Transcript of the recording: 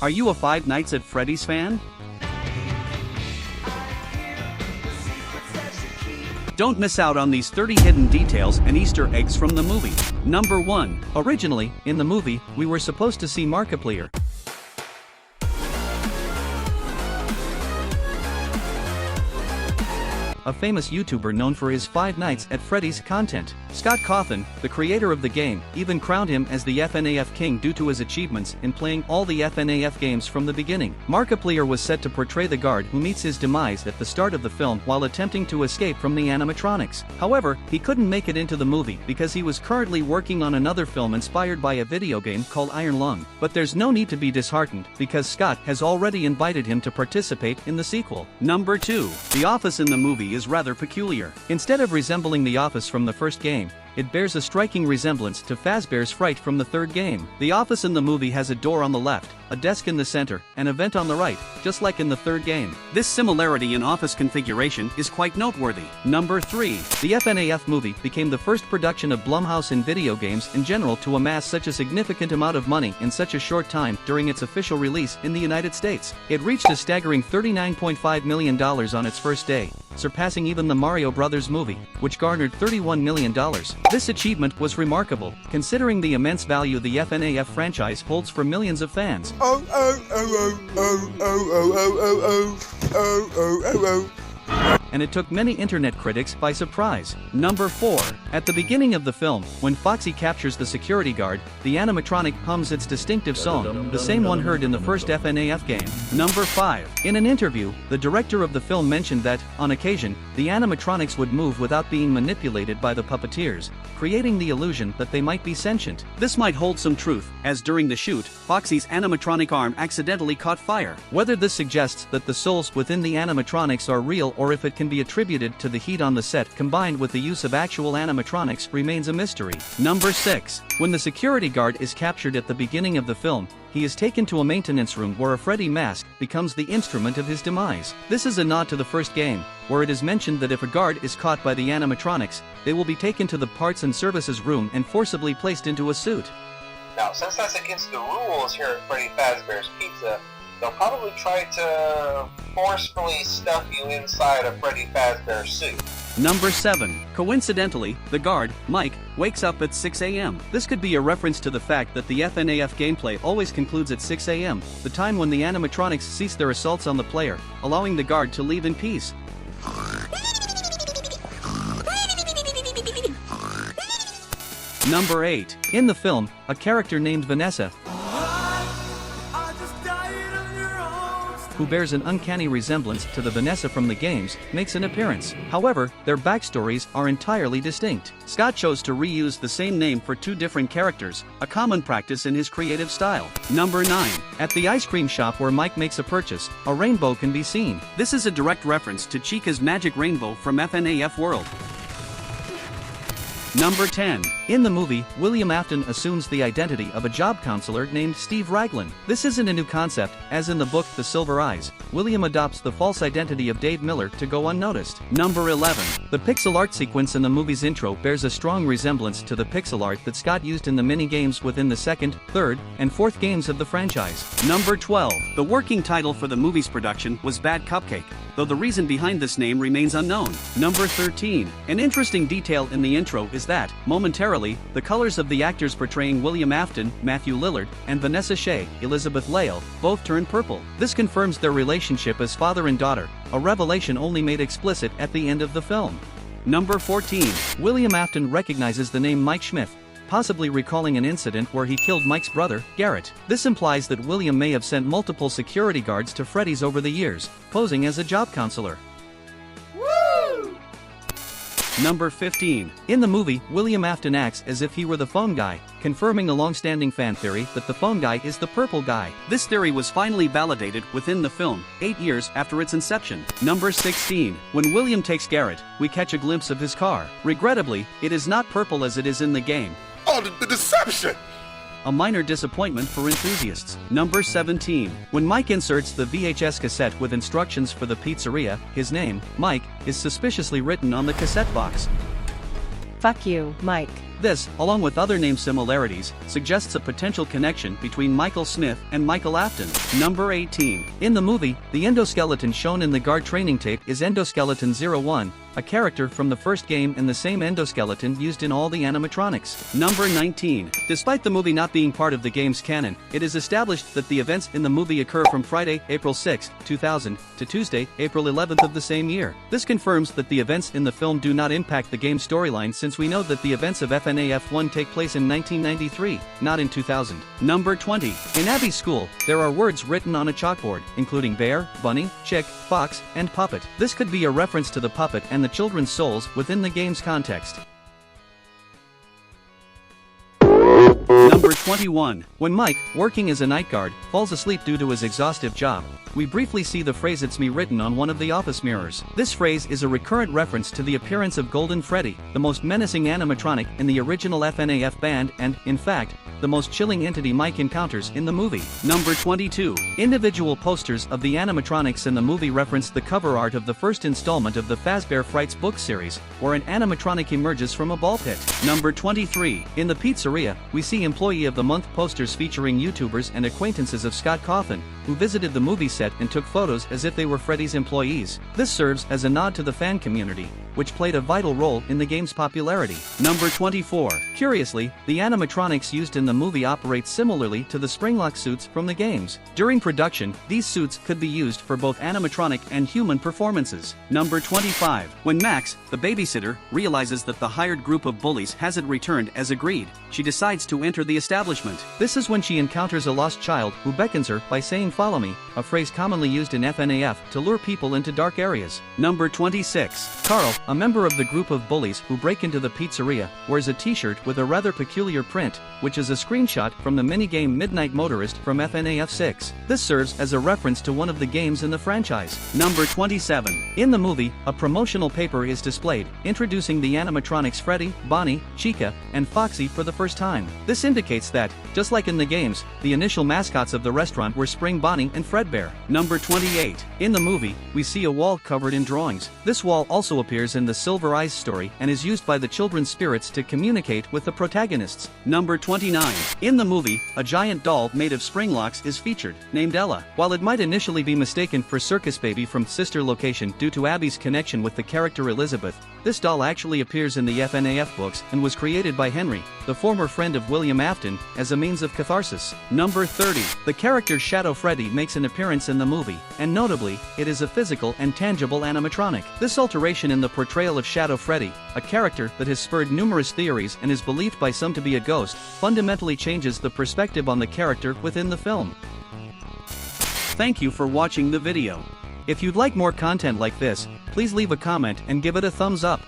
Are you a Five Nights at Freddy's fan? Don't miss out on these 30 hidden details and Easter eggs from the movie. Number 1. Originally, in the movie, we were supposed to see Markiplier, a famous YouTuber known for his Five Nights at Freddy's content. Scott Cawthon, the creator of the game, even crowned him as the FNAF king due to his achievements in playing all the FNAF games from the beginning. Markiplier was set to portray the guard who meets his demise at the start of the film while attempting to escape from the animatronics. However, he couldn't make it into the movie because he was currently working on another film inspired by a video game called Iron Lung. But there's no need to be disheartened because Scott has already invited him to participate in the sequel. Number 2. The office in the movie is rather peculiar. Instead of resembling the office from the first game, it bears a striking resemblance to Fazbear's Fright from the third game. The office in the movie has a door on the left, a desk in the center, and a vent on the right, just like in the third game. This similarity in office configuration is quite noteworthy. Number 3. The FNAF movie became the first production of Blumhouse in video games in general to amass such a significant amount of money in such a short time during its official release in the United States. It reached a staggering $39.5 million on its first day, surpassing even the Mario Brothers movie, which garnered $31 million. This achievement was remarkable, considering the immense value the FNAF franchise holds for millions of fans. And it took many internet critics by surprise. Number 4. At the beginning of the film, when Foxy captures the security guard, the animatronic hums its distinctive song, the same one heard in the first FNAF game. Number 5. In an interview, the director of the film mentioned that, on occasion, the animatronics would move without being manipulated by the puppeteers, creating the illusion that they might be sentient. This might hold some truth, as during the shoot, Foxy's animatronic arm accidentally caught fire. Whether this suggests that the souls within the animatronics are real or if it can be attributed to the heat on the set combined with the use of actual animatronics remains a mystery. Number 6. When the security guard is captured at the beginning of the film, he is taken to a maintenance room where a Freddy mask becomes the instrument of his demise. This is a nod to the first game, where it is mentioned that if a guard is caught by the animatronics, they will be taken to the parts and services room and forcibly placed into a suit. Now, since that's against the rules here at Freddy Fazbear's Pizza, they'll probably try to forcefully stuff you inside a Freddy Fazbear suit. Number 7. Coincidentally, the guard, Mike, wakes up at 6 a.m. This could be a reference to the fact that the FNAF gameplay always concludes at 6 a.m., the time when the animatronics cease their assaults on the player, allowing the guard to leave in peace. Number 8. In the film, a character named Vanessa, who bears an uncanny resemblance to the Vanessa from the games, makes an appearance. However, their backstories are entirely distinct. Scott chose to reuse the same name for 2 different characters, a common practice in his creative style. Number 9. At the ice cream shop where Mike makes a purchase, a rainbow can be seen. This is a direct reference to Chica's magic rainbow from FNAF World. Number 10. In the movie, William Afton assumes the identity of a job counselor named Steve Raglan. This isn't a new concept, as in the book The Silver Eyes. William adopts the false identity of Dave Miller to go unnoticed. Number 11. The pixel art sequence in the movie's intro bears a strong resemblance to the pixel art that Scott used in the mini-games within the second, third, and fourth games of the franchise. Number 12. The working title for the movie's production was Bad Cupcake, though the reason behind this name remains unknown. Number 13. An interesting detail in the intro is that, momentarily, the colors of the actors portraying William Afton, Matthew Lillard, and Vanessa Shea, Elizabeth Lale, both turn purple. This confirms their relationship as father and daughter, a revelation only made explicit at the end of the film. Number 14. William Afton recognizes the name Mike Schmidt, possibly recalling an incident where he killed Mike's brother, Garrett. This implies that William may have sent multiple security guards to Freddy's over the years, posing as a job counselor. Number 15. In the movie, William Afton acts as if he were the phone guy, confirming a long-standing fan theory that the phone guy is the purple guy. This theory was finally validated within the film, 8 years after its inception. Number 16. When William takes Garrett, we catch a glimpse of his car. Regrettably, it is not purple as it is in the game. Oh, the deception! A minor disappointment for enthusiasts. Number 17. When Mike inserts the VHS cassette with instructions for the pizzeria, his name, Mike, is suspiciously written on the cassette box. Fuck you, Mike. This, along with other name similarities, suggests a potential connection between Michael Smith and Michael Afton. Number 18. In the movie, the endoskeleton shown in the guard training tape is Endoskeleton 01, a character from the first game and the same endoskeleton used in all the animatronics. Number 19. Despite the movie not being part of the game's canon, it is established that the events in the movie occur from Friday, April 6, 2000, to Tuesday, April 11th of the same year. This confirms that the events in the film do not impact the game's storyline, since we know that the events of FNAF 1 take place in 1993, not in 2000. Number 20. In Abby's school, there are words written on a chalkboard, including bear, bunny, chick, fox, and puppet. This could be a reference to the puppet and the children's souls within the game's context. Number 21. When Mike, working as a night guard, falls asleep due to his exhaustive job, we briefly see the phrase "It's me" written on one of the office mirrors. This phrase is a recurrent reference to the appearance of Golden Freddy, the most menacing animatronic in the original FNAF band and, in fact, the most chilling entity Mike encounters in the movie. Number 22. Individual posters of the animatronics in the movie reference the cover art of the first installment of the Fazbear Fright's book series, where an animatronic emerges from a ball pit. Number 23. In the pizzeria, we see Employee of the Month posters featuring YouTubers and acquaintances of Scott Cawthon, who visited the movie set and took photos as if they were Freddy's employees. This serves as a nod to the fan community, which played a vital role in the game's popularity. Number 24. Curiously, the animatronics used in the movie operate similarly to the springlock suits from the games. During production, these suits could be used for both animatronic and human performances. Number 25. When Max, the babysitter, realizes that the hired group of bullies hasn't returned as agreed, she decides to enter the establishment. This is when she encounters a lost child who beckons her by saying "Follow me," a phrase commonly used in FNAF to lure people into dark areas. Number 26. Carl, a member of the group of bullies who break into the pizzeria, wears a t-shirt with a rather peculiar print, which is a screenshot from the minigame Midnight Motorist from FNAF 6. This serves as a reference to one of the games in the franchise. Number 27. In the movie, a promotional paper is displayed, introducing the animatronics Freddy, Bonnie, Chica, and Foxy for the first time. This indicates that, just like in the games, the initial mascots of the restaurant were Spring Bonnie and Fredbear. Number 28. In the movie, we see a wall covered in drawings. This wall also appears in the Silver Eyes story and is used by the children's spirits to communicate with the protagonists. Number 29. In the movie, a giant doll made of spring locks is featured, named Ella. While it might initially be mistaken for Circus Baby from Sister Location due to Abby's connection with the character Elizabeth, this doll actually appears in the FNAF books and was created by Henry, the former friend of William Afton, as a means of catharsis. Number 30. The character Shadow Freddy makes an appearance in the movie, and notably, it is a physical and tangible animatronic. This alteration in the portrayal of Shadow Freddy, a character that has spurred numerous theories and is believed by some to be a ghost, fundamentally changes the perspective on the character within the film. Thank you for watching the video. If you'd like more content like this, please leave a comment and give it a thumbs up.